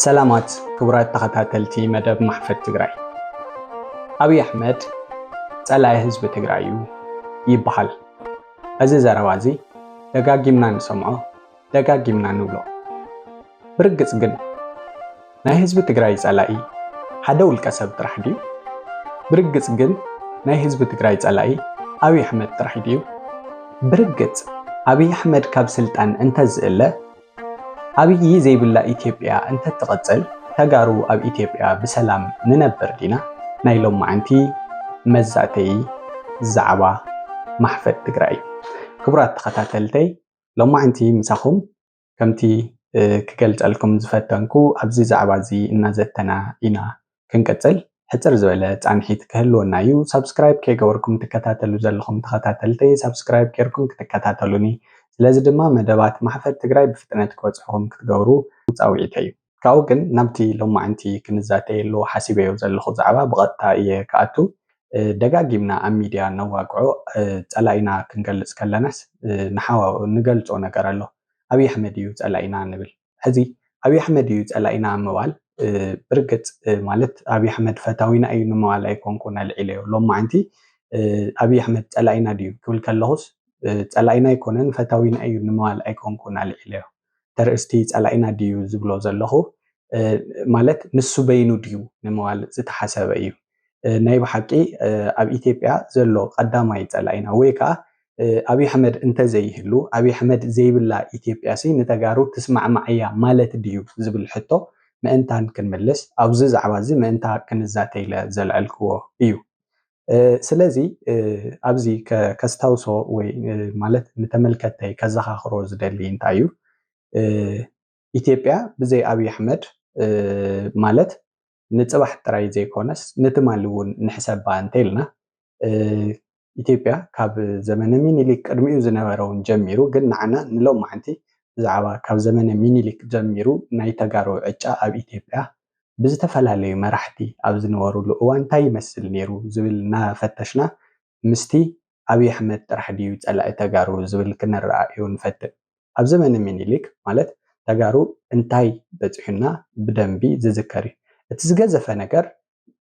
ሰላማት ክቡራት ተኸታተልቲ መደብ ማሕፈት ትግራይ አብይ አሕመድ ጸላኢ ህዝቢ ትግራይ ይበሃል። እዚ ዘረባ እዚ ደጋጊምና ንሰምዖ ደጋጊምና ንብሎ ብርግጽ ግን ናይ ህዝቢ ትግራይ ጸላኢ ሓደ ውልቀ ሰብ ጥራሕ ድዩ? ብርግጽ ግን ናይ ህዝቢ ትግራይ ጸላኢ አብይ አሕመድ ጥራሕ ድዩ? ብርግጽ አብይ አሕመድ ካብ ስልጣን እንተዝእለ አብይ ዘይብላ ኢትዮጵያ እንተትቐጽል ተጋሩ ኣብ ኢትዮጵያ ብሰላም ንነብር ዲና? ናይ ሎማዓንቲ መዛተይ ዛዕባ ማሕፈት ትግራይ ክቡራት ተኸታተልተይ ሎማዓንቲ ምሳኹም ከምቲ ክገልጸልኩም ዝፈተንኩ ኣብዚ ዛዕባ እዚ እናዘተና ኢና ክንቀጽል ሕፅር ዝበለ ጻንሒት ክህልወና እዩ። ሰብስክራይብ ከይገበርኩም ትከታተሉ ዘለኹም ተኸታተልተይ ሰብስክራይብ ጌርኩም ክትከታተሉኒ ስለዚ ድማ መደባት ማሕፈት ትግራይ ብፍጥነት ክበጽሑኩም ክትገብሩ ጻውዒተይ እዩ። ካብኡ ግን ናብቲ ሎማዓንቲ ክንዛተየሉ ሓሲበዮ ዘለኹ ዛዕባ ብቐጥታ እየ ክኣቱ ደጋጊምና ኣብ ሚድያ ነዋግዖ ጸላኢና ክንገልጽ ከለናስ ንገልጾ ነገር ኣሎ። አብይ አሕመድ እዩ ጸላኢና ንብል። ሕዚ አብይ አሕመድ እዩ ጸላኢና ምባል ብርግጽ ማለት አብይ አሕመድ ፈታዊና እዩ ንምባል ኣይኮንኩን ኣልዒለዮ። ሎማዓንቲ አብይ አሕመድ ጸላኢና ድዩ ክብል ከለኹስ ጸላኢና ኣይኮነን ፈታዊና እዩ ንምባል ኣይኮንኩን ኣልዒለዮ። ተርእስቲ ጸላኢና ድዩ ዝብሎ ዘለኹ ማለት ንሱ በይኑ ድዩ ንምባል ዝተሓሰበ እዩ። ናይ ብሓቂ ኣብ ኢትዮጵያ ዘሎ ቀዳማይ ጸላኢና ወይ ከዓ አብይ አሕመድ እንተዘይህሉ አብይ አሕመድ ዘይብላ ኢትዮጵያ ንተጋሩ ትስማዕማዕ እያ ማለት ድዩ ዝብል ሕቶ ምእንታን ክንምልስ ኣብዚ ዛዕባ እዚ ምእንታ ክንዛተይለ ዘልዕልክዎ እዩ። ስለዚ ኣብዚ ከስታውሶ ወይ ማለት ንተመልከተይ ከዘኻኽሮ ዝደሊ እንታይ እዩ ኢትዮጵያ ብዘይ አብይ አሕመድ ማለት ንጽባሕ ጥራይ ዘይኮነስ ንትማሊ እውን ንሕሰባ እንተይልና ኢትዮጵያ ካብ ዘመነ ሚኒሊክ ቅድሚኡ ዝነበረውን ጀሚሩ ግን ንዓና ንሎማዓንቲ ብዛዕባ ካብ ዘመነ ሚኒሊክ ጀሚሩ ናይ ተጋሩ ዕጫ ኣብ ኢትዮጵያ ብዝተፈላለዩ መራሕቲ ኣብ ዝነበሩሉ እዋን እንታይ ይመስል ነይሩ ዝብል እናፈተሽና ምስቲ አብይ አሕመድ ጥራሕ ድዩ ጸላኢ ተጋሩ ዝብል ክንረኣዩ ንፈትን። ኣብ ዘመነ ሚኒሊክ ማለት ተጋሩ እንታይ በፂሑና ብደንቢ ዝዝከር እዩ። እቲ ዝገዘፈ ነገር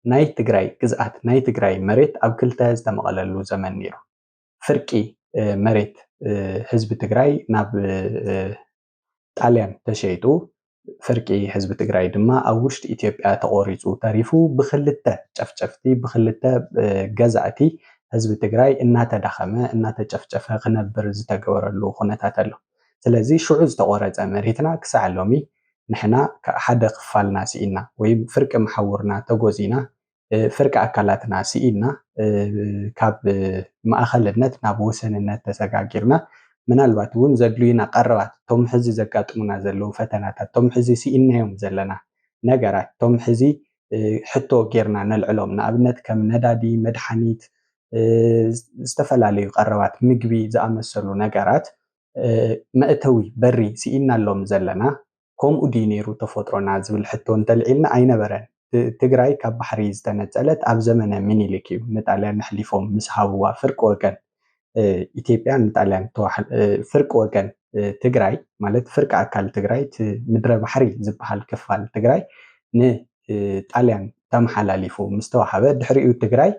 ናይ ትግራይ ግዝኣት ናይ ትግራይ መሬት ኣብ ክልተ ዝተመቐለሉ ዘመን ነይሩ። ፍርቂ መሬት ህዝቢ ትግራይ ናብ ጣልያን ተሸይጡ ፍርቂ ህዝቢ ትግራይ ድማ ኣብ ውሽጢ ኢትዮጵያ ተቆሪፁ ተሪፉ ብክልተ ጨፍጨፍቲ ብክልተ ገዛእቲ ህዝቢ ትግራይ እናተዳኸመ እናተጨፍጨፈ ክነብር ዝተገበረሉ ኩነታት ኣሎ። ስለዚ ሽዑ ዝተቆረፀ መሬትና ክሳዕ ሎሚ ንሕና ሓደ ክፋልና ሲኢና ወይ ፍርቂ መሓውርና ተጎዚና ፍርቂ ኣካላትና ሲኢና ካብ ማእኸልነት ናብ ወሰንነት ተሰጋጊርና ምናልባት እውን ዘድልዩና ቀረባት ቶም ሕዚ ዘጋጥሙና ዘለዉ ፈተናታት ቶም ሕዚ ሲኢናዮም ዘለና ነገራት ቶም ሕዚ ሕቶ ጌርና ነልዕሎም ንኣብነት ከም ነዳዲ መድሓኒት ዝተፈላለዩ ቀረባት ምግቢ ዝኣመሰሉ ነገራት መእተዊ በሪ ሲኢናሎም ዘለና ከምኡ ድዩ ነይሩ ተፈጥሮና ዝብል ሕቶ እንተልዒልና ኣይነበረን። ትግራይ ካብ ባሕሪ ዝተነፀለት ኣብ ዘመነ ሚኒሊክ እዩ ንጣልያን ኣሕሊፎም ምስ ሃብዋ ፍርቂ ወገን ኢትዮጵያ ንጣልያን ፍርቂ ወገን ትግራይ ማለት ፍርቂ ኣካል ትግራይ ምድረ ባሕሪ ዝበሃል ክፋል ትግራይ ንጣልያን ተመሓላሊፉ ምስ ተዋሃበ ድሕሪኡ ትግራይ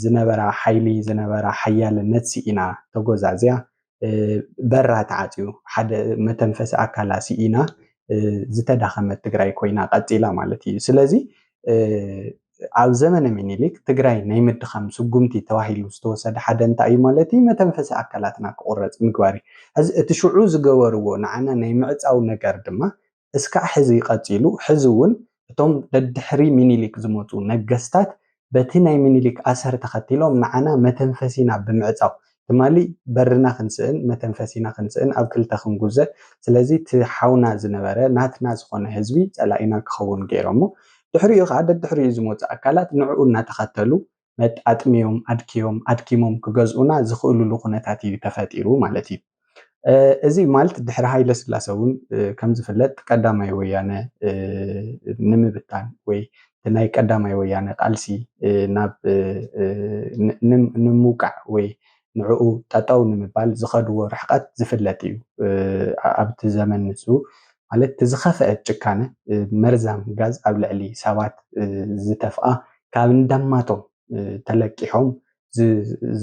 ዝነበራ ሓይሊ ዝነበራ ሓያልነት ሲኢና ተጎዛዝያ በራ ተዓፅዩ ሓደ መተንፈሲ ኣካላ ሲኢና ዝተዳኸመት ትግራይ ኮይና ቀፂላ ማለት እዩ። ስለዚ ኣብ ዘመነ ሚኒሊክ ትግራይ ናይ ምድኻም ስጉምቲ ተባሂሉ ዝተወሰደ ሓደ እንታይ እዩ ማለት እዩ መተንፈሲ ኣካላትና ክቁረፅ ምግባር እዩ። እዚ እቲ ሽዑ ዝገበርዎ ንዓና ናይ ምዕፃው ነገር ድማ እስካዕ ሕዚ ቀፂሉ ሕዚ እውን እቶም ደድሕሪ ሚኒሊክ ዝመፁ ነገስታት በቲ ናይ ሚኒሊክ ኣሰር ተኸቲሎም ንዓና መተንፈሲና ብምዕፃው ትማሊ በርና ክንስእን መተንፈሲና ክንስእን ኣብ ክልተ ክንጉዘእ ስለዚ እቲ ሓውና ዝነበረ ናትና ዝኾነ ህዝቢ ጸላኢና ክኸውን ገይሮሞ ድሕሪኡ ከዓ ደድሕሪኡ ዝመፁ ኣካላት ንዕኡ እናተኸተሉ መጣጥሚዮም ኣድኪሞም ክገዝኡና ዝኽእልሉ ኩነታት እዩ ተፈጢሩ ማለት እዩ። እዚ ማለት ድሕሪ ሃይለ ስላሴ እውን ከም ዝፍለጥ ቀዳማይ ወያነ ንምብታን ወይ ናይ ቀዳማይ ወያነ ቃልሲ ናብ ንምውቃዕ ወይ ንዕኡ ጠጠው ንምባል ዝኸድዎ ርሕቀት ዝፍለጥ እዩ። ኣብቲ ዘመን ንሱ ማለት ዝኸፍአ ጭካነ መርዛም ጋዝ ኣብ ልዕሊ ሰባት ዝተፍኣ ካብ እንዳማቶም ተለቂሖም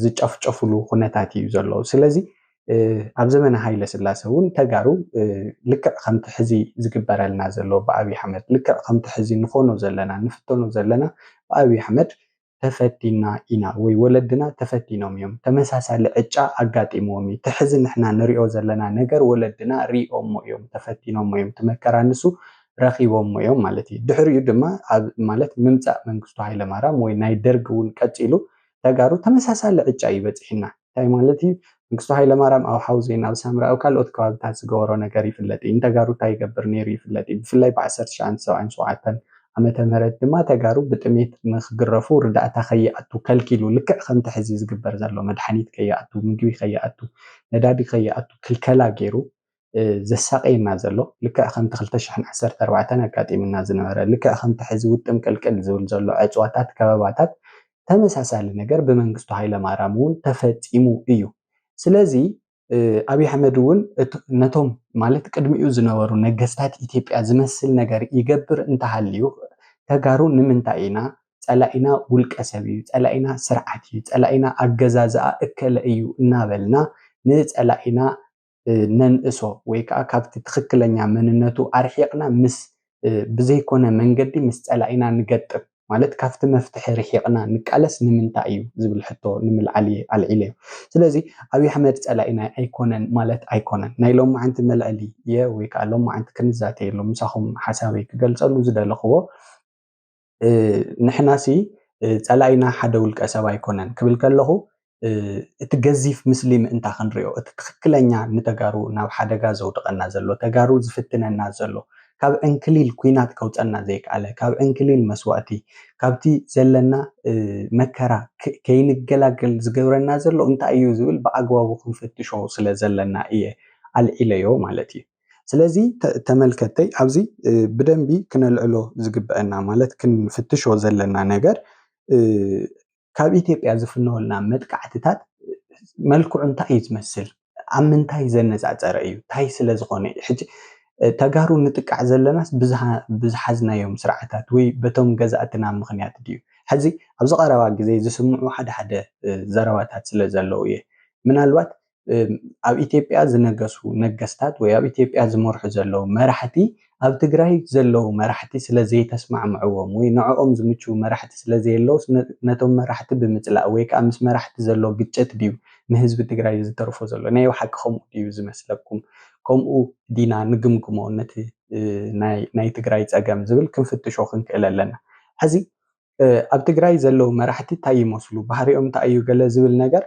ዝጨፍጨፍሉ ኩነታት እዩ ዘሎ ስለዚ ኣብ ዘመነ ሃይለ ስላሴ እውን ተጋሩ ልክዕ ከምቲ ሕዚ ዝግበረልና ዘሎ ብኣብይ ኣሕመድ ልክዕ ከምቲ ሕዚ ንኾኖ ዘለና ንፍተኖ ዘለና ብኣብይ ኣሕመድ ተፈቲና ኢና ወይ ወለድና ተፈቲኖም እዮም ተመሳሳሊ ዕጫ ኣጋጢሞም እቲ ሕዚ ንሕና ንሪኦ ዘለና ነገር ወለድና ሪኦሞ እዮም ተፈቲኖም እዮም ትመከራ ንሱ ረኺቦም እዮም ማለት እዩ ድሕሪኡ ድማ ማለት ምምፃእ መንግስቱ ሃይለማርያም ወይ ናይ ደርጊ እውን ቀፂሉ ተጋሩ ተመሳሳሊ ዕጫ ይበፅሕና እንታይ ማለት እዩ መንግስቱ ሃይለማርያም ኣብ ሓውዜን ኣብ ሳምረ ኣብ ካልኦት ከባቢታት ዝገበሮ ነገር ይፍለጥ እዩ ተጋሩ እንታይ ይገብር ነይሩ ይፍለጥ እዩ ብፍላይ ብ1977 ዓመተ ምህረት ድማ ተጋሩ ብጥሜት ንክግረፉ ርዳእታ ከይኣቱ ከልኪሉ ልክዕ ከምቲ ሕዚ ዝግበር ዘሎ መድሓኒት ከይኣቱ ምግቢ ከይኣቱ ነዳዲ ከይኣቱ ክልከላ ገይሩ ዘሳቀየና ዘሎ ልክዕ ከምቲ 2014 ኣጋጢምና ዝነበረ ልክዕ ከምቲ ሕዚ ውጥም ቅልቅል ዝብል ዘሎ ዕፅዋታት ከበባታት ተመሳሳሊ ነገር ብመንግስቱ ሃይለማርያም እውን ተፈፂሙ እዩ ስለዚ ኣብይ ኣሕመድ እውን ነቶም ማለት ቅድሚኡ ዝነበሩ ነገስታት ኢትዮጵያ ዝመስል ነገር ይገብር እንተሃልዩ ተጋሩ ንምንታይ ኢና ፀላኢና ውልቀ ሰብ እዩ ፀላኢና ስርዓት እዩ ፀላኢና ኣገዛዝኣ እከለ እዩ እናበልና ንፀላኢና ነንእሶ ወይ ከዓ ካብቲ ትክክለኛ መንነቱ ኣርሒቕና ምስ ብዘይኮነ መንገዲ ምስ ፀላኢና ንገጥም ማለት ካብቲ መፍትሒ ርሒቕና ንቃለስ ንምንታይ እዩ ዝብል ሕቶ ንምልዓል ኣልዒለ እዩ ስለዚ ኣብይ ኣሕመድ ፀላኢና ኣይኮነን ማለት ኣይኮነን ናይ ሎማዓንቲ መልዕሊ እየ ወይ ከዓ ሎማዓንቲ ክንዛተየሉ ምሳኹም ሓሳበይ ክገልፀሉ ዝደለኽዎ ንሕናሲ ፀላኢና ሓደ ውልቀ ሰብ ኣይኮነን ክብል ከለኹ እቲ ገዚፍ ምስሊ ምእንታ ክንሪኦ እቲ ትክክለኛ ንተጋሩ ናብ ሓደጋ ዘውድቐና ዘሎ ተጋሩ ዝፍትነና ዘሎ ካብ ዕንክሊል ኩናት ከውፀና ዘይከኣለ ካብ ዕንክሊል መስዋእቲ ካብቲ ዘለና መከራ ከይንገላገል ዝገብረና ዘሎ እንታይ እዩ ዝብል ብኣግባቡ ክንፍትሾ ስለ ዘለና እየ ኣልዒለዮ ማለት እዩ ስለዚ ተመልከተይ ኣብዚ ብደንቢ ክነልዕሎ ዝግበአና ማለት ክንፍትሾ ዘለና ነገር ካብ ኢትዮጵያ ዝፍነወልና መጥቃዕትታት መልክዑ እንታይ እዩ ዝመስል ኣብ ምንታይ ዘነፃፀረ እዩ እንታይ ስለ ዝኾነ ሕጂ ተጋሩ ንጥቃዕ ዘለናስ ብዝሓዝናዮም ስርዓታት ወይ በቶም ገዛእትና ምክንያት ድዩ ሕዚ ኣብዚ ቀረባ ግዜ ዝስምዑ ሓደ ሓደ ዘረባታት ስለ ዘለው እየ ምናልባት ኣብ ኢትዮጵያ ዝነገሱ ነገስታት ወይ ኣብ ኢትዮጵያ ዝመርሑ ዘለው መራሕቲ ኣብ ትግራይ ዘለው መራሕቲ ስለ ዘይተስማዕምዕዎም ወይ ንዕኦም ዝምችው መራሕቲ ስለ ዘየለው ነቶም መራሕቲ ብምፅላእ ወይ ከዓ ምስ መራሕቲ ዘሎ ግጭት ድዩ ንህዝቢ ትግራይ ዝተርፎ ዘሎ ናይ ሓቂ ከምኡ ድዩ ዝመስለኩም ከምኡ ዲና ንግምግሞ ነቲ ናይ ትግራይ ፀገም ዝብል ክንፍትሾ ክንክእል ኣለና ሕዚ ኣብ ትግራይ ዘለው መራሕቲ እንታይ ይመስሉ ባህሪኦም እንታይ እዩ ገለ ዝብል ነገር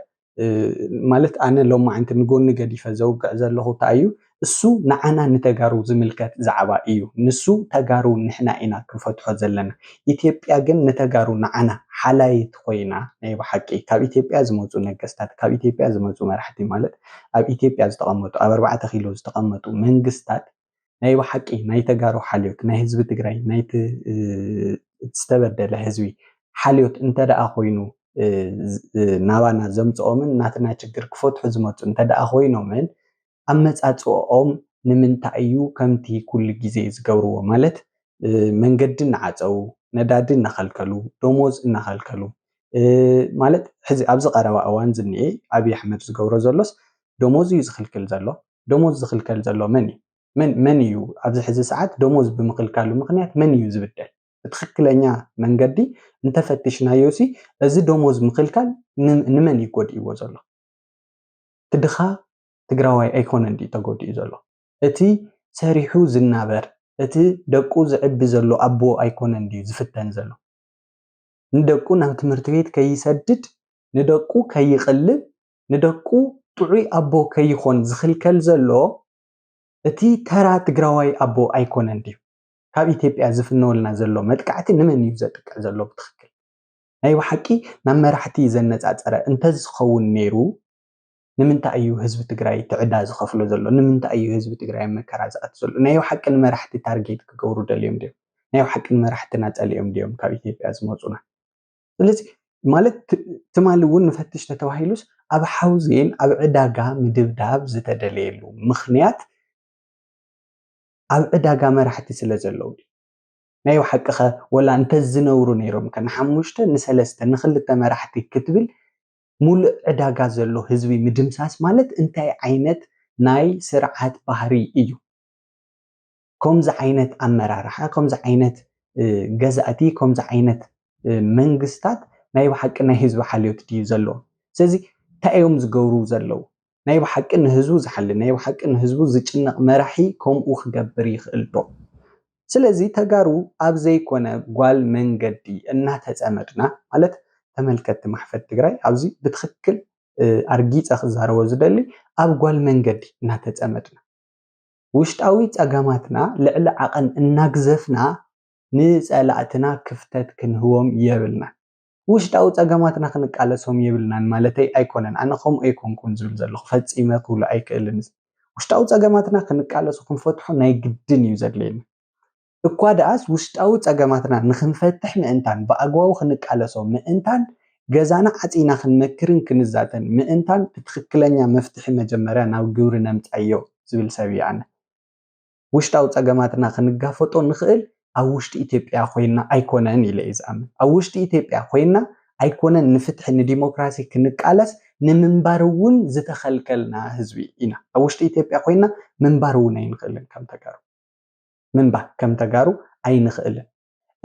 ማለት ኣነ ሎማዓንቲ ንጎኒ ገዲፈ ዘውግዕ ዘለኹ እንታይ እዩ እሱ ንዓና ንተጋሩ ዝምልከት ዛዕባ እዩ ንሱ ተጋሩ ንሕና ኢና ክንፈትሖ ዘለና ኢትዮጵያ ግን ንተጋሩ ንዓና ሓላይት ኮይና ናይ ብሓቂ ካብ ኢትዮጵያ ዝመፁ ነገስታት ካብ ኢትዮጵያ ዝመፁ መራሕቲ ማለት ኣብ ኢትዮጵያ ዝተቐመጡ ኣብ 4 ኪሎ ዝተቐመጡ መንግስታት ናይ ብሓቂ ናይ ተጋሩ ሓልዮት ናይ ህዝቢ ትግራይ ናይቲ ዝተበደለ ህዝቢ ሓልዮት እንተደኣ ኮይኑ ናባና ዘምፅኦምን ናትና ችግር ክፈትሑ ዝመፁ እንተደኣ ኮይኖምን ኣመፃፅኦም ንምንታይ እዩ ከምቲ ኩሉ ግዜ ዝገብርዎ ማለት መንገዲ እናዓፀው ነዳዲ እናኸልከሉ ደሞዝ እናኸልከሉ ማለት ሕዚ ኣብዚ ቀረባ እዋን ዝኒኤ ኣብይ ኣሕመድ ዝገብሮ ዘሎስ ደሞዝ እዩ ዝኽልክል ዘሎ ደሞዝ ዝኽልከል ዘሎ መን እዩ ኣብዚ ሕዚ ሰዓት ደሞዝ ብምኽልካሉ ምክንያት መን እዩ ዝብደል ብትክክለኛ መንገዲ እንተፈቲሽናዮሲ እዚ ደሞዝ ምኽልካል ንመን ይጎድእዎ ዘሎ ትድኻ ትግራዋይ ኣይኮነን ዲ ተጎዲኡ ዘሎ እቲ ሰሪሑ ዝናበር እቲ ደቁ ዝዕቢ ዘሎ ኣቦ ኣይኮነን ዲ ዝፍተን ዘሎ ንደቁ ናብ ትምህርቲ ቤት ከይሰድድ ንደቁ ከይቕልብ ንደቁ ጥዑይ ኣቦ ከይኾን ዝኽልከል ዘሎ እቲ ተራ ትግራዋይ ኣቦ ኣይኮነን ዲ ካብ ኢትዮጵያ ዝፍነወልና ዘሎ መጥቃዕቲ ንመን እዩ ዘጥቅዕ ዘሎ ብትክክል ናይ ብሓቂ ናብ መራሕቲ ዘነፃፀረ እንተዝኸውን ነይሩ ንምንታይ እዩ ህዝቢ ትግራይ ትዕዳ ዝኸፍሎ ዘሎ ንምንታይ እዩ ህዝቢ ትግራይ መከራ ዝኣቱ ዘሎ ናይ ብሓቂ ንመራሕቲ ታርጌት ክገብሩ ደልዮም ድዮም ናይ ብሓቂ ንመራሕትና ፀሊኦም ድዮም ካብ ኢትዮጵያ ዝመፁና ስለዚ ማለት ትማሊ እውን ንፈትሽ ተተባሂሉስ ኣብ ሓውዜን ኣብ ዕዳጋ ምድብዳብ ዝተደለየሉ ምክንያት ኣብ ዕዳጋ መራሕቲ ስለ ዘለዉ ናይ ሓቅኸ ወላ እንተዝነብሩ ነይሮም ከ ንሓሙሽተ ንሰለስተ ንክልተ መራሕቲ ክትብል ሙሉእ ዕዳጋ ዘሎ ህዝቢ ምድምሳስ ማለት እንታይ ዓይነት ናይ ስርዓት ባህሪ እዩ ከምዚ ዓይነት ኣመራርሓ ከምዚ ዓይነት ገዛእቲ ከምዚ ዓይነት መንግስታት ናይ ብሓቂ ናይ ህዝቢ ሓልዮት ድዩ ዘለዎ ስለዚ እንታይ እዮም ዝገብሩ ዘለው ናይ ብሓቂ ንህዝቡ ዝሓሊ ናይ ብሓቂ ንህዝቡ ዝጭነቕ መራሒ ከምኡ ክገብር ይኽእል ዶ ስለዚ ተጋሩ ኣብ ዘይኮነ ጓል መንገዲ እናተፀመድና ማለት ተመልከቲ ማሕፈት ትግራይ ኣብዚ ብትክክል ኣርጊፀ ክዛረቦ ዝደሊ ኣብ ጓል መንገዲ እናተፀመድና ውሽጣዊ ፀገማትና ልዕሊ ዓቐን እናግዘፍና ንፀላእትና ክፍተት ክንህቦም የብልና ውሽጣዊ ፀገማትና ክንቃለሶም የብልናን ማለተይ ኣይኮነን ኣነ ከምኡ ኣይኮንኩን ዝብል ዘለኹ ፈፂመ ክብሉ ኣይክእልን ውሽጣዊ ፀገማትና ክንቃለሶ ክንፈትሖ ናይ ግድን እዩ ዘድልየኒ እኳ ደኣስ ውሽጣዊ ፀገማትና ንክንፈትሕ ምእንታን ብኣግባቡ ክንቃለሶም ምእንታን ገዛና ዓፂና ክንመክርን ክንዛተን ምእንታን ብትክክለኛ መፍትሒ መጀመርያ ናብ ግብሪ ነምፃዮ ዝብል ሰብ እየ ኣነ ውሽጣዊ ፀገማትና ክንጋፈጦ ንኽእል ኣብ ውሽጢ ኢትዮጵያ ኮይና ኣይኮነን ኢለ እየ ዝኣምን ኣብ ውሽጢ ኢትዮጵያ ኮይና ኣይኮነን ንፍትሒ ንዲሞክራሲ ክንቃለስ ንምንባር እውን ዝተኸልከልና ህዝቢ ኢና ኣብ ውሽጢ ኢትዮጵያ ኮይና ምንባር እውን ኣይንኽእልን ከም ተጋሩ ምንባር ከም ተጋሩ ኣይንኽእልን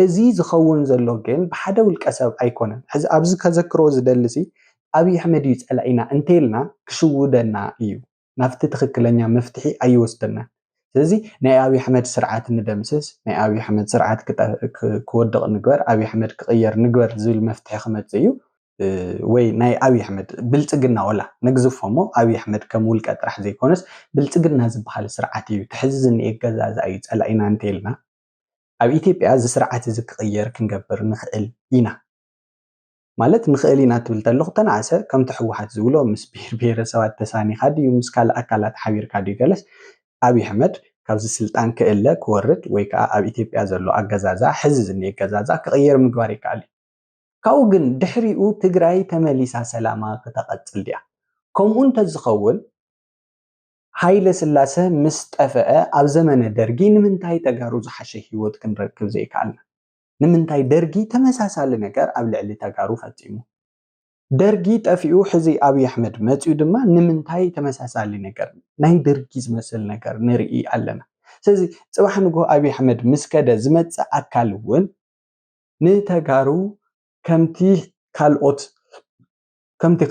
እዚ ዝኸውን ዘሎ ግን ብሓደ ውልቀ ሰብ ኣይኮነን ሕዚ ኣብዚ ከዘክሮ ዝደልሲ ኣብይ ኣሕመድ እዩ ፀላኢና እንተይልና ክሽውደና እዩ ናብቲ ትክክለኛ መፍትሒ ኣይወስደናን ስለዚ ናይ ኣብይ ኣሕመድ ስርዓት ንደምስስ ናይ ኣብይ ኣሕመድ ስርዓት ክወድቕ ንግበር ኣብይ ኣሕመድ ክቕየር ንግበር ዝብል መፍትሒ ክመፅእ እዩ ወይ ናይ ኣብይ ኣሕመድ ብልፅግና ወላ ነግዝፎሞ ኣብይ ኣሕመድ ከም ውልቀ ጥራሕ ዘይኮነስ ብልፅግና ዝበሃል ስርዓት እዩ ትሕዚ ዝኒአ ገዛዛ እዩ ፀላኢና እንተይልና ኣብ ኢትዮጵያ እዚ ስርዓት እዚ ክቕየር ክንገብር ንኽእል ኢና ማለት ንኽእል ኢና ትብል ተለኹ ተናእሰ ከምቲ ሕወሓት ዝብሎ ምስ ብሄር ብሄረሰባት ተሳኒኻ ድዩ ምስ ካልእ ኣካላት ሓቢርካ ድዩ ገለስ ኣብይ ኣሕመድ ካብዚ ስልጣን ክእለ ክወርድ ወይ ከዓ ኣብ ኢትዮጵያ ዘሎ ኣገዛዛ ሕዚ ዝኒአ ገዛዛ ክቕየር ምግባር ይከኣል እዩ ካብኡ ግን ድሕሪኡ ትግራይ ተመሊሳ ሰላማ ክተቐፅል ድያ ከምኡ እንተዝኸውን ሃይለ ስላሰ ምስ ጠፍአ ኣብ ዘመነ ደርጊ ንምንታይ ተጋሩ ዝሓሸ ሂወት ክንረክብ ዘይከኣልና ንምንታይ ደርጊ ተመሳሳሊ ነገር ኣብ ልዕሊ ተጋሩ ፈፂሙ ደርጊ ጠፊኡ ሕዚ ኣብይ ኣሕመድ መፅኡ ድማ ንምንታይ ተመሳሳሊ ነገር ናይ ደርጊ ዝመስል ነገር ንርኢ ኣለና ስለዚ ፅባሕ ንግሆ ኣብይ ኣሕመድ ምስ ከደ ዝመፅእ ኣካል እውን ንተጋሩ ከምቲ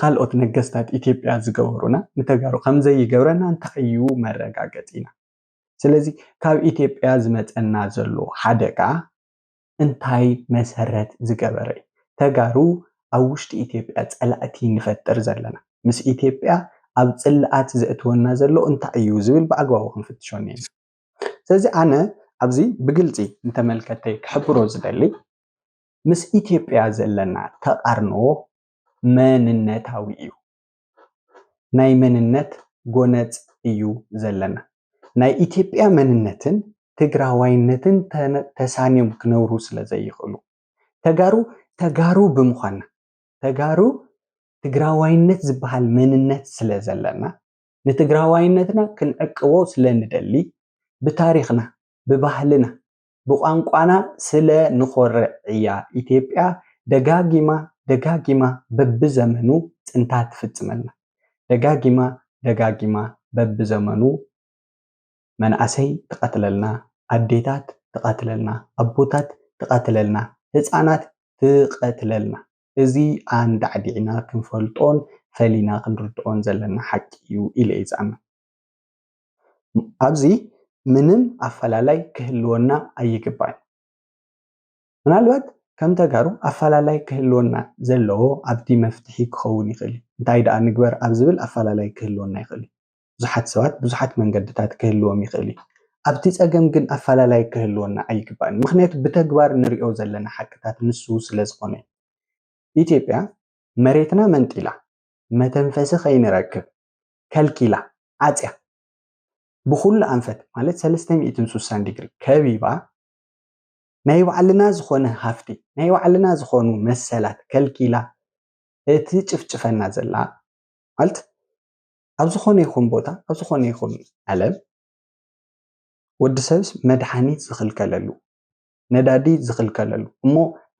ካልኦት ነገስታት ኢትዮጵያ ዝገበሩና ንተጋሩ ከምዘይገብረና እንታይ እዩ መረጋገፂና ስለዚ ካብ ኢትዮጵያ ዝመፀና ዘሎ ሓደጋ እንታይ መሰረት ዝገበረ ተጋሩ ኣብ ውሽጢ ኢትዮጵያ ፀላእቲ ንፈጥር ዘለና ምስ ኢትዮጵያ ኣብ ፅልኣት ዘእትወና ዘሎ እንታይ እዩ ዝብል ብኣግባቡ ክንፍትሾ እኒአና ስለዚ ኣነ ኣብዚ ብግልፂ ንተመልከተይ ክሕብሮ ዝደሊ ምስ ኢትዮጵያ ዘለና ተቃርኖ መንነታዊ እዩ ናይ መንነት ጎነፅ እዩ ዘለና ናይ ኢትዮጵያ መንነትን ትግራዋይነትን ተሳንዮም ክነብሩ ስለ ዘይኽእሉ ተጋሩ ብምዃንና ተጋሩ ትግራዋይነት ዝበሃል መንነት ስለ ዘለና ንትግራዋይነትና ክንዕቅቦ ስለ ንደሊ ብታሪኽና ብባህልና ብቋንቋና ስለ ንኾርዕ እያ ኢትዮጵያ ደጋጊማ በብዘመኑ ጥንታት ትፍፅመልና ደጋጊማ በብዘመኑ መናእሰይ ትቐትለልና ኣዴታት ትቐትለልና ኣቦታት ትቐትለልና ህፃናት ትቐትለልና እዚ ኣንዳዕዲዕና ክንፈልጦን ፈሊና ክንርድኦን ዘለና ሓቂ እዩ ኢለ እየ ዝኣምን ኣብዚ ምንም ኣፈላላይ ክህልወና ኣይግባእን ምናልባት ከም ተጋሩ ኣፈላላይ ክህልወና ዘለዎ ኣብቲ መፍትሒ ክኸውን ይኽእል እንታይ ደኣ ንግበር ኣብ ዝብል ኣፈላላይ ክህልወና ይኽእል ብዙሓት ሰባት ብዙሓት መንገድታት ክህልዎም ይኽእል ኣብቲ ፀገም ግን ኣፈላላይ ክህልወና ኣይግባእን ምክንያቱ ብተግባር ንሪኦ ዘለና ሓቅታት ንሱ ስለ ዝኾነ ኢትዮጵያ መሬትና መንጢላ መተንፈሲ ከይንረክብ ከልኪላ ዓፅያ ብኩሉ ኣንፈት ማለት 360 ዲግሪ ከቢባ ናይ ባዕልና ዝኾነ ሃፍቲ ናይ ባዕልና ዝኾኑ መሰላት ከልኪላ እቲ ጭፍጭፈና ዘላ ማለት ኣብ ዝኾነ ይኹን ቦታ ኣብ ዝኾነ ይኹን ዓለም ወዲ ሰብስ መድሓኒት ዝኽልከለሉ ነዳዲ ዝኽልከለሉ እሞ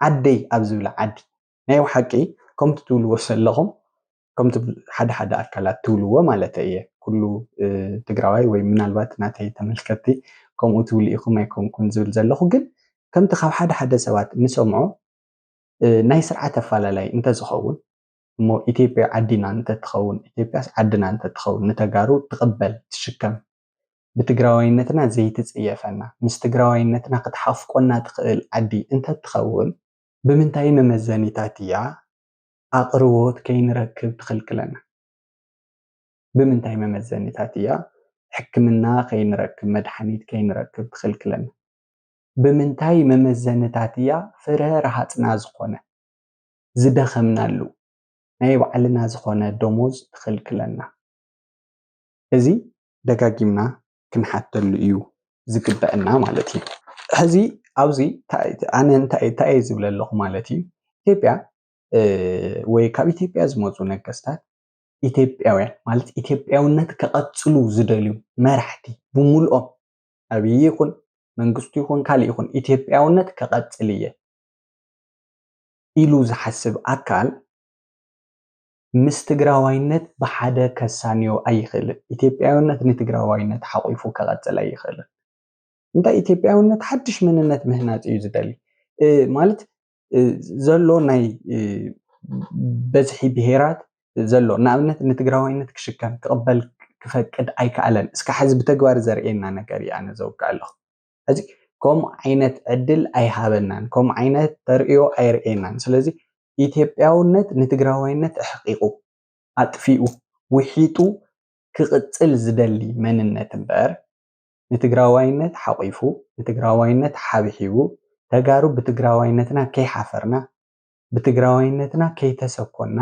ዓደይ ኣብ ዝብላ ዓዲ ናይ ሓቂ ከምቲ ትብልዎ ዘለኹም ከምቲ ሓደ ሓደ ኣካላት ትብልዎ ማለት እየ ኩሉ ትግራዋይ ወይ ምናልባት ናተይ ተመልከቲ ከምኡ ትብሉ ኢኹም ኣይኮንኩን ዝብል ዘለኹ ግን ከምቲ ካብ ሓደ ሓደ ሰባት ንሰምዖ ናይ ስርዓት ኣፈላላይ እንተዝኸውን እሞ ኢትዮጵያ ዓዲና እንተትኸውን ኢትዮጵያስ ዓድና እንተትኸውን ንተጋሩ ትቕበል ትሽከም ብትግራዋይነትና ዘይትፅየፈና ምስ ትግራዋይነትና ክትሓፍቆና ትኽእል ዓዲ እንተትኸውን ብምንታይ መመዘኒታት እያ ኣቕርቦት ከይንረክብ ትኽልክለና? ብምንታይ መመዘኒታት እያ ሕክምና ከይንረክብ መድሓኒት ከይንረክብ ትኽልክለና? ብምንታይ መመዘኒታት እያ ፍረ ረሃፅና ዝኾነ ዝደኸምናሉ ናይ ባዕልና ዝኾነ ደሞዝ ትኽልክለና? እዚ ደጋጊምና ክንሓተሉ እዩ ዝግበአና ማለት እዩ። ሕዚ ኣብዚ ኣነ እንታይ እየ ዝብል ኣለኹ ማለት እዩ ኢትዮጵያ ወይ ካብ ኢትዮጵያ ዝመፁ ነገስታት ኢትዮጵያውያን ማለት ኢትዮጵያውነት ከቐፅሉ ዝደልዩ መራሕቲ ብምልኦም ኣብይ ይኹን መንግስቱ ይኹን ካልእ ይኹን ኢትዮጵያውነት ከቐፅል እየ ኢሉ ዝሓስብ ኣካል ምስ ትግራዋይነት ብሓደ ከሳንዮ ኣይኽእልን። ኢትዮጵያውነት ንትግራዋይነት ሓቑፉ ከቐፅል ኣይኽእልን። እንታይ ኢትዮጵያውነት ሓድሽ መንነት ምህናፅ እዩ ዝደሊ ማለት ዘሎ ናይ በዝሒ ብሄራት ዘሎ ንኣብነት ንትግራዋይነት ክሽከም ክቕበል ክፈቅድ ኣይከኣለን እስካ ሕዚ ብተግባር ዘርእየና ነገር እዩ ኣነ ዘውግዕ ኣለኹ። ሕዚ ከምኡ ዓይነት ዕድል ኣይሃበናን ከምኡ ዓይነት ተርእዮ ኣይርእየናን። ስለዚ ኢትዮጵያውነት ንትግራዋይነት ኣሕቂቁ ኣጥፊኡ ውሒጡ ክቕፅል ዝደሊ መንነት እምበር ንትግራዋይነት ሓቂፉ ንትግራዋይነት ሓብሒቡ ተጋሩ ብትግራዋይነትና ከይሓፈርና ብትግራዋይነትና ከይተሰኮና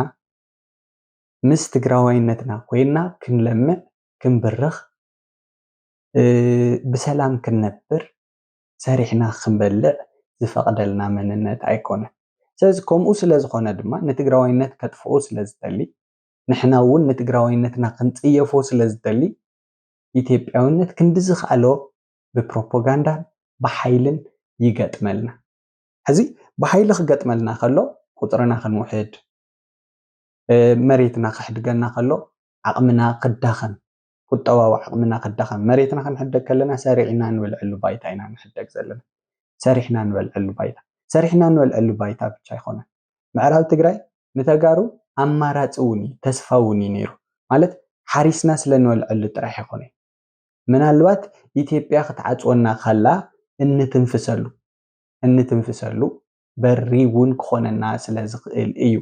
ምስ ትግራዋይነትና ኮይና ክንለምዕ ክንብርኽ ብሰላም ክንነብር ሰሪሕና ክንበልዕ ዝፈቅደልና መንነት ኣይኮነን። ስለዚ ከምኡ ስለዝኾነ ድማ ንትግራዋይነት ከጥፍኦ ስለዝደሊ ንሕና እውን ንትግራዋይነትና ክንፅየፎ ስለዝደሊ ኢትዮጵያውነት ክንዲ ዝኽኣሎ ብፕሮፓጋንዳ ብሓይልን ይገጥመልና። ሕዚ ብሓይሊ ክገጥመልና ከሎ ቁፅርና ክንውሕድ መሬትና ክሕድገና ከሎ ዓቕምና ክዳኸም ቁጠባዊ ዓቕምና ክዳኸም መሬትና ክንሕደግ ከለና ሰሪዕና ንበልዐሉ ባይታ ኢና ንሕደግ ዘለና ሰሪሕና ንበልዐሉ ባይታ ሰሪሕና ንበልዐሉ ባይታ ብቻ ኣይኮነን ምዕራብ ትግራይ ንተጋሩ ኣማራፂ እውን እዩ ተስፋ እውን እዩ ነይሩ ማለት ሓሪስና ስለ ንበልዐሉ ጥራሕ ኣይኮነን ምናልባት ኢትዮጵያ ክትዓፅወና ከላ እንትንፍሰሉ በሪ እውን ክኾነና ስለ ዝኽእል እዩ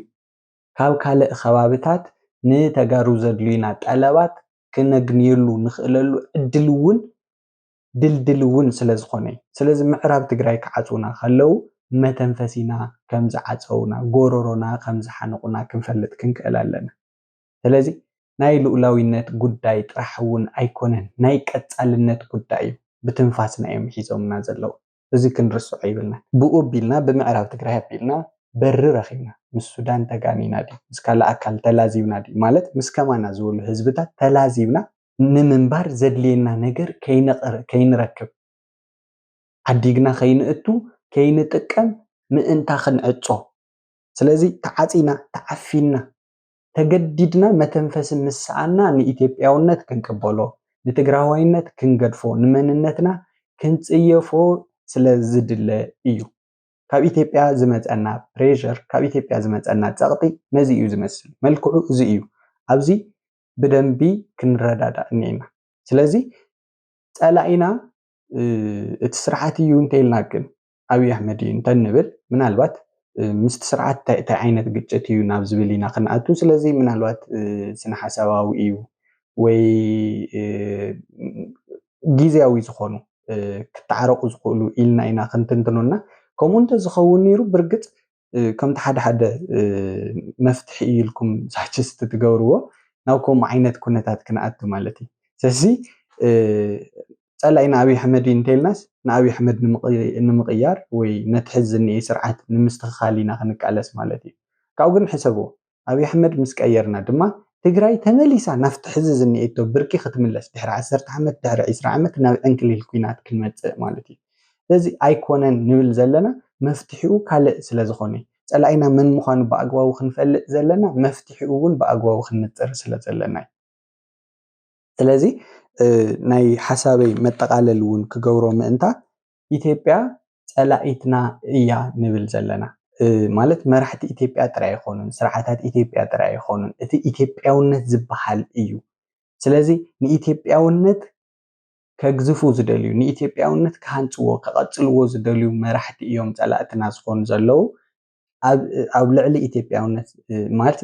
ካብ ካልእ ከባቢታት ንተጋሩ ዘድልዩና ጠለባት ክነግንየሉ ንኽእለሉ ዕድል እውን ድልድል እውን ስለ ዝኾነ እዩ ስለዚ ምዕራብ ትግራይ ክዓፅውና ከለው መተንፈሲና ከም ዝዓፀውና ጎረሮና ከም ዝሓነቁና ክንፈልጥ ክንክእል ኣለና ስለዚ ናይ ልኡላዊነት ጉዳይ ጥራሕ እውን ኣይኮነን ናይ ቀፃልነት ጉዳይ እዩ ብትንፋስና እዮም ሒዞምና ዘለው እዚ ክንርስዖ ይብልና ብኡ ኣቢልና ብምዕራብ ትግራይ ኣቢልና በሪ ረኺብና ምስ ሱዳን ተጋኒና ድዩ ምስ ካልእ ኣካል ተላዚብና ድዩ ማለት ምስ ከማና ዝበሉ ህዝብታት ተላዚብና ንምንባር ዘድልየና ነገር ከይንረክብ ዓዲግና ከይንእቱ ከይንጥቀም ምእንታ ክንዕፆ ስለዚ ተዓፂና ተዓፊና ተገዲድና መተንፈሲ ምስኣና ንኢትዮጵያውነት ክንቅበሎ ንትግራዋይነት ክንገድፎ ንመንነትና ክንፅየፎ ስለዝድለ እዩ ካብ ኢትዮጵያ ዝመፀና ፕሬሸር ካብ ኢትዮጵያ ዝመፀና ፀቕጢ ነዚ እዩ ዝመስል መልክዑ እዚ እዩ ኣብዚ ብደንቢ ክንረዳዳእ እኒአና ስለዚ ፀላኢና እቲ ስርዓት እዩ እንተኢልና ግን ኣብይ ኣሕመድ እዩ እንተንብል ምናልባት ምስቲ ስርዓት እንታይ ዓይነት ግጭት እዩ ናብ ዝብል ኢና ክንኣቱ ስለዚ ምናልባት ስነ ሓሳባዊ እዩ ወይ ግዝያዊ ዝኾኑ ክተዓረቁ ዝኽእሉ ኢልና ኢና ክንትንትኖና ከምኡ እንተዝኸውን ነይሩ ብርግፅ ከምቲ ሓደ ሓደ መፍትሒ እዩ ኢልኩም ሳጀስት ትገብርዎ ናብ ከምኡ ዓይነት ኩነታት ክንኣቱ ማለት እዩ ስለዚ ፀላኢና ኣብይ ኣሕመድ እዩ እንተኢልናስ ንኣብይ ኣሕመድ ንምቕያር ወይ ነቲ ሕዚ ዝኒአ ስርዓት ንምስትኽኻል ኢና ክንቃለስ ማለት እዩ ካብኡ ግን ሕሰብዎ ኣብይ ኣሕመድ ምስ ቀየርና ድማ ትግራይ ተመሊሳ ናፍቲ ሕዚ ዝኒኤቶ ብርኪ ክትምለስ ድሕሪ 10 ዓመት ድሕሪ 20 ዓመት ናብ ዕንክሊል ኩናት ክንመፅእ ማለት እዩ ስለዚ ኣይኮነን ንብል ዘለና መፍትሒኡ ካልእ ስለ ዝኾነ ፀላኢና መን ምዃኑ ብኣግባቡ ክንፈልጥ ዘለና መፍትሒኡ እውን ብኣግባቡ ክንፅር ስለ ዘለና እዩ ስለዚ ናይ ሓሳበይ መጠቃለሊ እውን ክገብሮ ምእንታ ኢትዮጵያ ፀላኢትና እያ ንብል ዘለና ማለት መራሕቲ ኢትዮጵያ ጥራይ ኣይኮኑን ስርዓታት ኢትዮጵያ ጥራይ ኣይኮኑን እቲ ኢትዮጵያውነት ዝበሃል እዩ ስለዚ ንኢትዮጵያውነት ከግዝፉ ዝደልዩ ንኢትዮጵያውነት ክሃንፅዎ ከቐፅልዎ ዝደልዩ መራሕቲ እዮም ፀላእትና ዝኾኑ ዘለው ኣብ ልዕሊ ኢትዮጵያውነት ማለት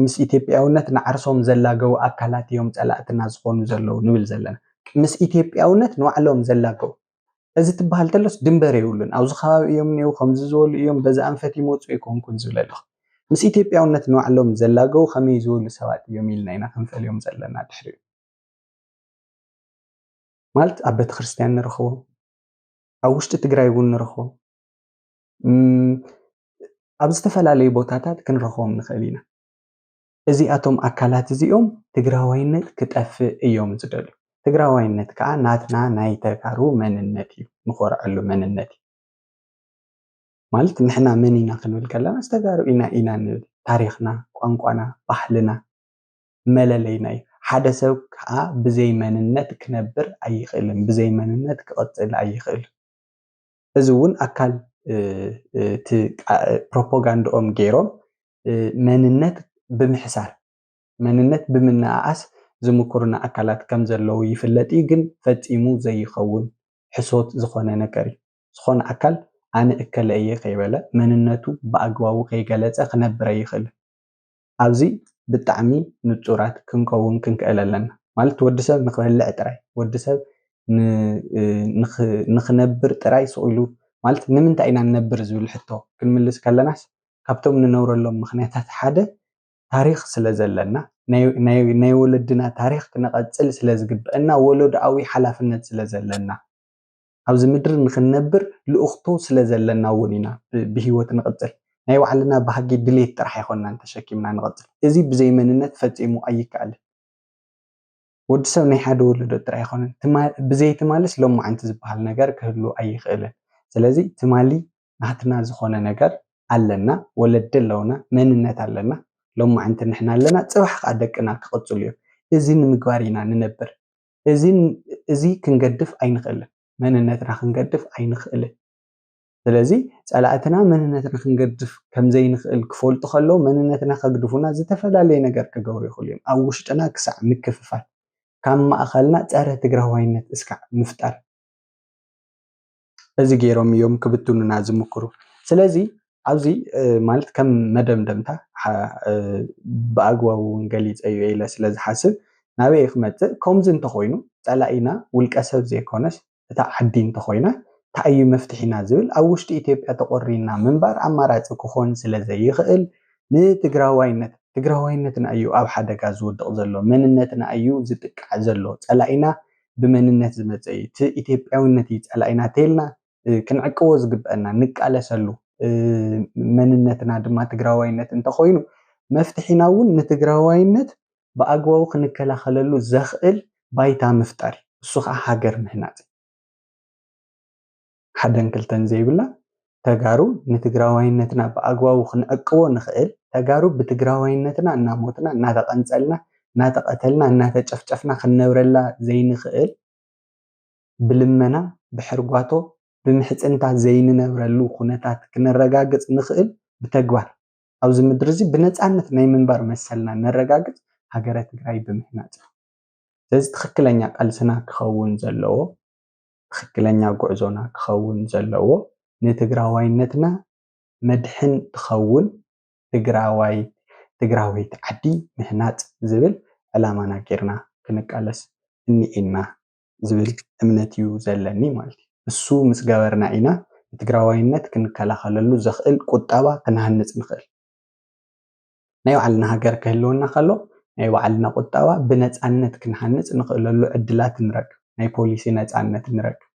ምስ ኢትዮጵያውነት ንዓርሶም ዘላገው ኣካላት እዮም ፀላእትና ዝኾኑ ዘለው ንብል ዘለና ምስ ኢትዮጵያውነት ንባዕሎም ዘላገው እዚ ትበሃል ተሎስ ድንበር የብሉን ኣብዚ ከባቢ እዮም እኒአው ከምዚ ዝበሉ እዮም በዚ ኣንፈት ይመፁ ይኮንኩን ዝብል ኣለኹ ምስ ኢትዮጵያውነት ንባዕሎም ዘላገው ከመይ ዝበሉ ሰባት እዮም ኢልና ኢና ክንፈልዮም ዘለና ድሕሪኡ ማለት ኣብ ቤተክርስትያን ንረኽቦም ኣብ ውሽጢ ትግራይ እውን ንረኽቦም ኣብ ዝተፈላለዩ ቦታታት ክንረኽቦም ንኽእል ኢና እዚኣቶም ኣካላት እዚኦም ትግራዋይነት ክጠፍእ እዮም ዝደልዩ ትግራዋይነት ከዓ ናትና ናይ ተጋሩ መንነት እዩ ንኮርዐሉ መንነት እዩ ማለት ንሕና መን ኢና ክንብል ከለና ዝተጋሩ ኢና ንብል ታሪክና ቋንቋና ባህልና መለለይና እዩ ሓደ ሰብ ከዓ ብዘይ መንነት ክነብር ኣይኽእልን ብዘይ መንነት ክቐፅል ኣይኽእልን እዚ እውን ኣካል እቲ ፕሮፓጋንዳኦም ገይሮም መንነት ብምሕሳር መንነት ብምንኣኣስ ዝምክሩና ኣካላት ከም ዘለው ይፍለጥ ግን ፈፂሙ ዘይኸውን ሕሶት ዝኾነ ነገር እዩ ዝኾነ ኣካል ኣነ እከለ እየ ከይበለ መንነቱ ብኣግባቡ ከይገለፀ ክነብር ኣይኽእልን ኣብዚ ብጣዕሚ ንጹራት ክንከውን ክንክእል ኣለና ማለት ወዲሰብ ንክበልዕ ጥራይ ወዲሰብ ንክነብር ጥራይ ስኢሉ ማለት ንምንታይ ኢና ንነብር ዝብል ሕቶ ክንምልስ ከለናስ ካብቶም ንነብረሎም ምክንያታት ሓደ ታሪክ ስለ ዘለና ናይ ወለድና ታሪክ ክነቐፅል ስለ ዝግብአና ወለዶኣዊ ሓላፍነት ስለ ዘለና ኣብዚ ምድሪ ንክንነብር ልኡኽቶ ስለ ዘለና እውን ኢና ብሂወት ንቕፅል ናይ ባዕልና ባህጊ ድሌት ጥራሕ ኣይኮንና ተሸኪምና ንቕፅል እዚ ብዘይ መንነት ፈፂሙ ኣይከኣልን ወዲሰብ ናይ ሓደ ወለዶ ጥራሕ ኣይኮነን ብዘይ ትማልስ ሎማዓንቲ ዝበሃል ነገር ክህሉ ኣይኽእልን ስለዚ ትማሊ ናትና ዝኾነ ነገር ኣለና ወለዲ ኣለውና መንነት ኣለና ሎማዓንቲ ንሕና ኣለና ፅባሕ ከዓ ደቅና ክቕፅሉ እዮም እዚ ንምግባር ኢና ንነብር እዚ ክንገድፍ ኣይንኽእልን መንነትና ክንገድፍ ኣይንኽእልን ስለዚ ፀላእትና መንነትና ክንገድፍ ከምዘይንኽእል ክፈልጡ ከለዉ መንነትና ከግድፉና ዝተፈላለዩ ነገር ክገብሩ ይኽእሉ እዮም ኣብ ውሽጥና ክሳዕ ምክፍፋል ካብ ማእኸልና ፀረ ትግራዋይነት እስካዕ ምፍጣር እዚ ገይሮም እዮም ክብትኑና ዝምክሩ ስለዚ ኣብዚ ማለት ከም መደምደምታ ብኣግባቡ እውን ገሊፀዮ ኢለ ስለዝሓስብ ናበይ ክመፅእ ከምዚ እንተኮይኑ ፀላኢና ውልቀ ሰብ ዘይኮነስ እታ ዓዲ እንተኮይና እንታይ እዩ መፍትሒና ዝብል ኣብ ውሽጢ ኢትዮጵያ ተቆሪና ምንባር ኣማራፂ ክኾን ስለዘይኽእል ንትግራዋይነትና እዩ ኣብ ሓደጋ ዝውድቕ ዘሎ መንነትና እዩ ዝጥቃዕ ዘሎ ፀላኢና ብመንነት ዝመፀ እዩ እቲ ኢትዮጵያውነት እዩ ፀላኢና ተይልና ክንዕቅቦ ዝግበአና ንቃለሰሉ መንነትና ድማ ትግራዋይነት እንተኮይኑ መፍትሒና እውን ንትግራዋይነት ብኣግባቡ ክንከላኸለሉ ዘኽእል ባይታ ምፍጣር እሱ ከዓ ሃገር ምህናፅ ሓደን ክልተን ዘይብላ ተጋሩ ንትግራዋይነትና ብኣግባቡ ክንዕቅቦ ንኽእል ተጋሩ ብትግራዋይነትና እናሞትና እናተቐንፀልና እናተቐተልና እናተጨፍጨፍና ክንነብረላ ዘይንኽእል ብልመና ብሕርጓቶ ብምሕፅንታ ዘይንነብረሉ ኩነታት ክነረጋግፅ ንኽእል ብተግባር ኣብዚ ምድሪ እዚ ብነፃነት ናይ ምንባር መሰልና ነረጋግፅ ሃገረ ትግራይ ብምህናፅ ስለዚ ትክክለኛ ቃልስና ክኸውን ዘለዎ ትክክለኛ ጉዕዞና ክኸውን ዘለዎ ንትግራዋይነትና መድሕን ትኸውን ትግራወይቲ ዓዲ ምህናፅ ዝብል ዕላማና ጌርና ክንቃለስ እኒኤና ዝብል እምነት እዩ ዘለኒ ማለት እዩ እሱ ምስ ገበርና ኢና ትግራዋይነት ክንከላኸለሉ ዘኽእል ቁጠባ ክንሃንፅ ንኽእል ናይ ባዕልና ሃገር ክህልወና ከሎ ናይ ባዕልና ቁጠባ ብነፃነት ክንሃንፅ ንኽእለሉ ዕድላት ንረክብ ናይ ፖሊሲ ነፃነት ንረክብ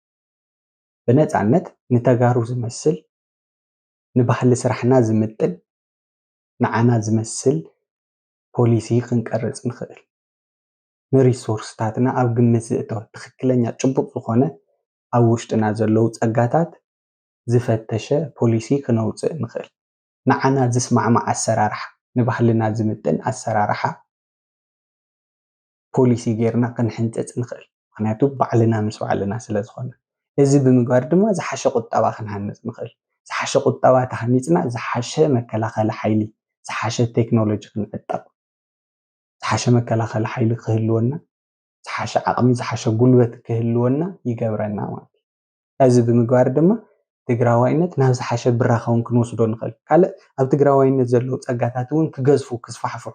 ብነፃነት ንተጋሩ ዝመስል ንባህሊ ስራሕና ዝምጥን ንዓና ዝመስል ፖሊሲ ክንቀርጽ ንኽእል ንሪሶርስታትና ኣብ ግምት ዝእተወ ትክክለኛ ፅቡቅ ዝኾነ ኣብ ውሽጥና ዘለው ፀጋታት ዝፈተሸ ፖሊሲ ክነውፅእ ንኽእል ንዓና ዝስማዕማዕ ኣሰራርሓ ንባህልና ዝምጥን ኣሰራርሓ ፖሊሲ ጌርና ክንሕንፀፅ ንኽእል ምክንያቱ ባዕልና ምስ ባዕልና ስለ ዝኾነ እዚ ብምግባር ድማ ዝሓሸ ቁጠባ ክንሃንፅ ንኽእል ዝሓሸ ቁጠባ ተሃኒፅና ዝሓሸ መከላኸሊ ሓይሊ ዝሓሸ ቴክኖሎጂ ክንዕቀብ ዝሓሸ መከላኸሊ ሓይሊ ክህልወና ዝሓሸ ዓቕሚ ዝሓሸ ጉልበት ክህልወና ይገብረና ማለት እዩ እዚ ብምግባር ድማ ትግራዋይነት ናብ ዝሓሸ ብራኸ እውን ክንወስዶ ንኽእል ካልእ ኣብ ትግራዋይነት ዘለው ፀጋታት እውን ክገዝፉ ክስፋሕፍሑ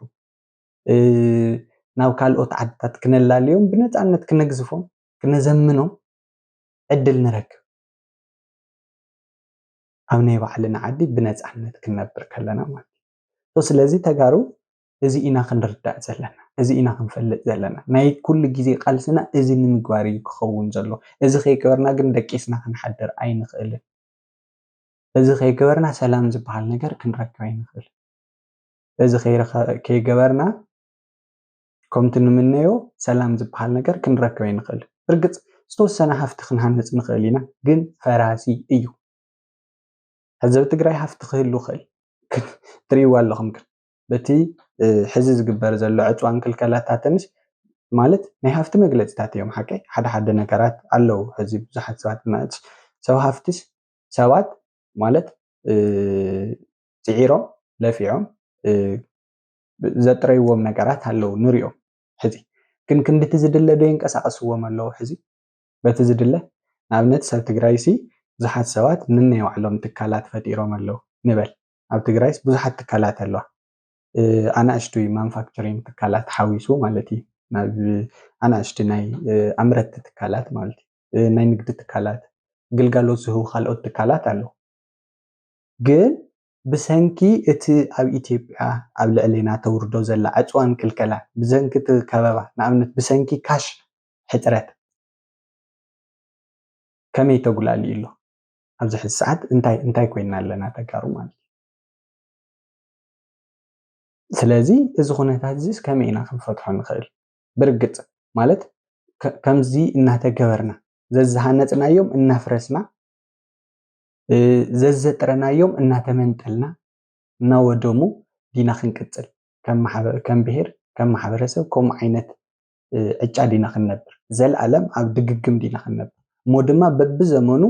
ናብ ካልኦት ዓድታት ክነላልዮም ብነፃነት ክነግዝፎም ክነዘምኖም ዕድል ንረክብ ኣብ ናይ ባዕልና ዓዲ ብነፃነት ክንነብር ከለና ማለት እዩ ስለዚ ተጋሩ እዚ ኢና ክንርዳእ ዘለና እዚ ኢና ክንፈልጥ ዘለና ናይ ኩሉ ግዜ ቃልስና እዚ ንምግባር እዩ ክኸውን ዘሎ እዚ ከይገበርና ግን ደቂስና ክንሓድር ኣይንኽእልን እዚ ከይገበርና ሰላም ዝበሃል ነገር ክንረክብ ኣይንኽእልን እዚ ከይገበርና ከምቲ ንምነዮ ሰላም ዝበሃል ነገር ክንረክብ ኣይንኽእልን ብርግፅ ዝተወሰነ ሃፍቲ ክንሃንፅ ንኽእል ኢና ግን ፈራሲ እዩ ሕዚ ኣብ ትግራይ ሃፍቲ ክህሉ ይኽእል ትሪእዎ ኣለኹም ግን በቲ ሕዚ ዝግበር ዘሎ ዕፅዋን ክልከላታትንስ ማለት ናይ ሃፍቲ መግለፂታት እዮም ሓቂ ሓደ ሓደ ነገራት ኣለው ሕዚ ብዙሓት ሰባት ሰብ ሃፍቲስ ሰባት ማለት ፅዒሮም ለፊዖም ዘጥረይዎም ነገራት ኣለው ንሪኦም ሕዚ ግን ክንድቲ ዝድለ ዶ ይንቀሳቀስዎም ኣለው ሕዚ በቲ ዝድለ ንኣብነት ሰብ ትግራይ ሲ ብዙሓት ሰባት ነናይ ባዕሎም ትካላት ፈጢሮም ኣለው ንበል ኣብ ትግራይስ ብዙሓት ትካላት ኣለዋ ኣናእሽቲ ማኑፋክቸሪንግ ትካላት ሓዊሱ ማለት እዩ ናብ ኣናእሽቲ ናይ ኣምረቲ ትካላት ማለት እዩ ናይ ንግዲ ትካላት ግልጋሎት ዝህቡ ካልኦት ትካላት ኣለዉ ግን ብሰንኪ እቲ ኣብ ኢትዮጵያ ኣብ ልዕሊና ተውርዶ ዘላ ዕፅዋን ክልከላ ብሰንኪ እቲ ከበባ ንኣብነት ብሰንኪ ካሽ ሕፅረት ከመይ ተጉላልዩ ኣሎ ኣብዚ ሕዚ ሰዓት እንታይ ኮይና ኣለና ተጋሩ ማለት እዩ ስለዚ እዚ ኩነታት እዚ ከመይ ኢና ክንፈትሖ ንኽእል ብርግፅ ማለት ከምዚ እናተገበርና ዘዝሃነፅናዮም እናፍረስና ዘዘጥረናዮም እናተመንጠልና እናወደሙ ዲና ክንቅፅል ከም ብሄር ከም ማሕበረሰብ ከምኡ ዓይነት ዕጫ ዲና ክንነብር ዘለኣለም ኣብ ድግግም ዲና ክንነብር እሞ ድማ በብዘመኑ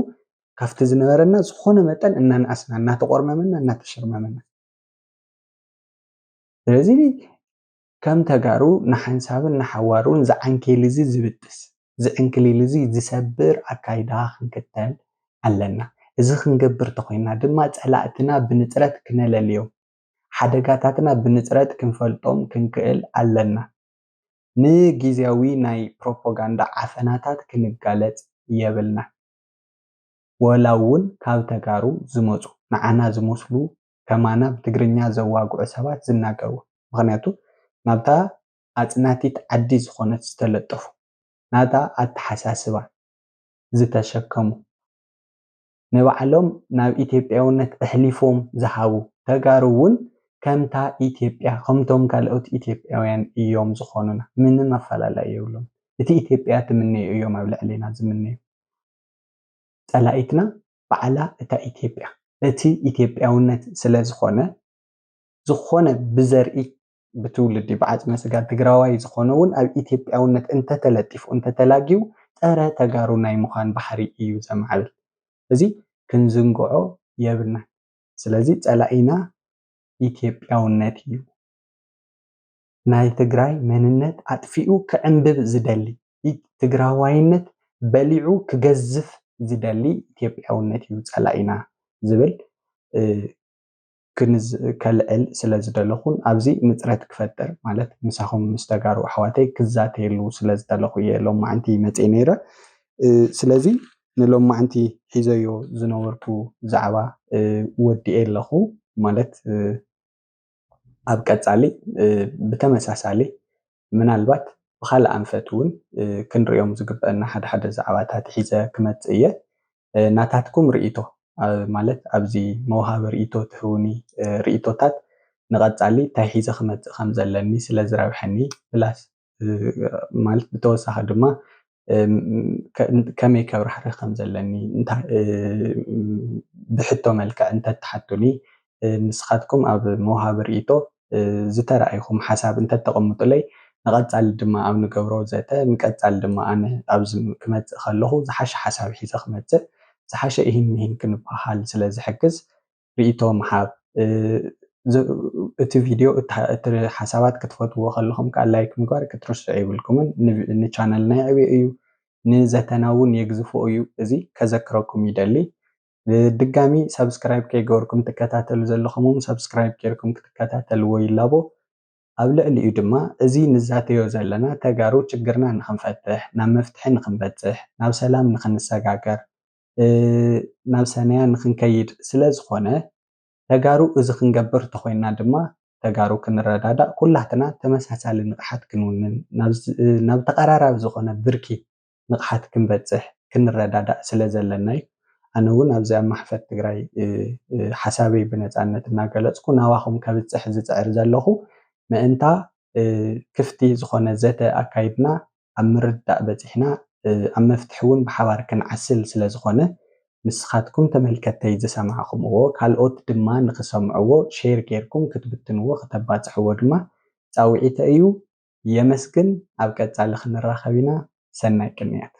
ካብቲ ዝነበረና ዝኾነ መጠን እናንኣስና እናተቆርመመና እናተሸርመመና ስለዚ ከም ተጋሩ ንሓንሳብን ንሓዋሩን ዝዓንኬል እዚ ዝብጥስ ዝዕንክሊል እዚ ዝሰብር ኣካይዳ ክንክተል ኣለና እዚ ክንገብር ተኮይና ድማ ፀላእትና ብንፅረት ክነለልዮም ሓደጋታትና ብንፅረት ክንፈልጦም ክንክእል ኣለና ንግዝያዊ ናይ ፕሮፓጋንዳ ዓፈናታት ክንጋለፅ የብልና ወላ እውን ካብ ተጋሩ ዝመፁ ንዓና ዝመስሉ ከማና ብትግርኛ ዘዋግዑ ሰባት ዝናገርዎ ምክንያቱ ናብታ ኣፅናቲት ዓዲ ዝኾነት ዝተለጠፉ ናታ ኣተሓሳስባ ዝተሸከሙ ንባዕሎም ናብ ኢትዮጵያውነት ኣሕሊፎም ዝሃቡ ተጋሩ እውን ከምታ ኢትዮጵያ ከምቶም ካልኦት ኢትዮጵያውያን እዮም ዝኾኑና ምንም ኣፈላላይ የብሎም እቲ ኢትዮጵያ ትምነዩ እዮም ኣብ ልዕሊና ዝምነዩ ፀላኢትና ባዕላ እታ ኢትዮጵያ እቲ ኢትዮጵያውነት ስለ ዝኾነ ብዘርኢ ብትውልዲ ብዓፅመ ስጋ ትግራዋይ ዝኾነ እውን ኣብ ኢትዮጵያውነት እንተተለጢፉ እንተተላጊው ፀረ ተጋሩ ናይ ምዃን ባህሪ እዩ ዘማዕብል እዚ ክንዝንግዖ የብልና ስለዚ ፀላኢና ኢትዮጵያውነት እዩ ናይ ትግራይ መንነት ኣጥፊኡ ክዕንብብ ዝደሊ ትግራዋይነት በሊዑ ክገዝፍ ዝደሊ ኢትዮጵያውነት እዩ ፀላኢና ዝብል ከልዕል ስለ ዝደለኹን ኣብዚ ምፅረት ክፈጥር ማለት ምሳኹም ምስ ተጋሩ ኣሕዋተይ ክዛተየሉ ስለ ዝደለኹ እየ ሎም ማዓንቲ መፅእ ነይረ ስለዚ ንሎም ማዓንቲ ሒዘዮ ዝነበርኩ ዛዕባ ወዲኤ ኣለኹ ማለት ኣብ ቀፃሊ ብተመሳሳሊ ምናልባት ብካልእ ኣንፈት እውን ክንሪኦም ዝግበአና ሓደ ሓደ ዛዕባታት ሒዘ ክመፅእ እየ ናታትኩም ርእቶ ማለት ኣብዚ መውሃቢ ርእቶ ትህቡኒ ርእቶታት ንቐጻሊ እንታይ ሒዘ ክመጽእ ከም ዘለኒ ስለ ዝረብሐኒ ፕላስ ማለት ብተወሳኺ ድማ ከመይ ከብራህርህ ከም ዘለኒ ብሕቶ መልክዕ እንተተሓቱኒ ንስኻትኩም ኣብ መውሃቢ ርእቶ ዝተረኣይኹም ሓሳብ እንተተቐምጡለይ ንቐጻሊ ድማ ኣብ ንገብሮ ዘተ ንቀጻሊ ድማ ኣነ ኣብዚ ክመጽእ ከለኹ ዝሓሸ ሓሳብ ሒዘ ክመጽእ ዝሓሸ ይህን ክንበሃል ስለ ዝሕግዝ ርእቶ ምሃብ እቲ ቪድዮ እቲ ሓሳባት ክትፈትዎ ከለኹም ከዓ ላይክ ምግባር ክትርስዑ የብልኩምን ንቻነልና ይዕብይ እዩ ንዘተና እውን የግዝፎ እዩ እዚ ከዘክረኩም ይደሊ ድጋሚ ሰብስክራይብ ከይገበርኩም ትከታተሉ ዘለኹም ሰብስክራይብ ጌርኩም ክትከታተልዎ ይላቦ ኣብ ልዕሊኡ ድማ እዚ ንዛተዮ ዘለና ተጋሩ ችግርና ንኽንፈትሕ ናብ መፍትሒ ንኽንበፅሕ ናብ ሰላም ንኽንሰጋገር ናብ ሰናያ ንኽንከይድ ስለ ዝኾነ ተጋሩ እዚ ክንገብር ተኾይና ድማ ተጋሩ ክንረዳዳእ ኩላትና ተመሳሳሊ ንቕሓት ክንውንን ናብ ተቐራራቢ ዝኾነ ብርኪ ንቕሓት ክንበፅሕ ክንረዳዳእ ስለ ዘለና እዩ ኣነ እውን ኣብዚ ኣብ ማሕፈት ትግራይ ሓሳበይ ብነፃነት እናገለፅኩ ናባኹም ከብፅሕ ዝፅዕር ዘለኹ ምእንታ ክፍቲ ዝኾነ ዘተ ኣካይድና ኣብ ምርዳእ በፂሕና ኣብ መፍትሒ እውን ብሓባር ክንዓስል ስለ ዝኾነ ንስኻትኩም ተመልከተይ ዝሰማዕኹምዎ ካልኦት ድማ ንኽሰምዕዎ ሼር ጌርኩም ክትብትንዎ ከተባፅሕዎ ድማ ፃውዒተ እዩ የመስግን ኣብ ቀጻሊ ክንራኸብ ኢና ሰናይ ቅንያት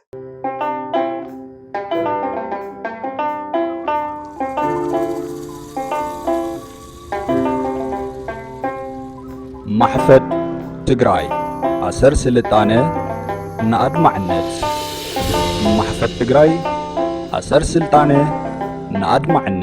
ማሕፈድ ትግራይ ኣሰር ስልጣነ ንኣድማዕነት ማሕፈድ ትግራይ ኣሰር ስልጣነ ንኣድማዕነት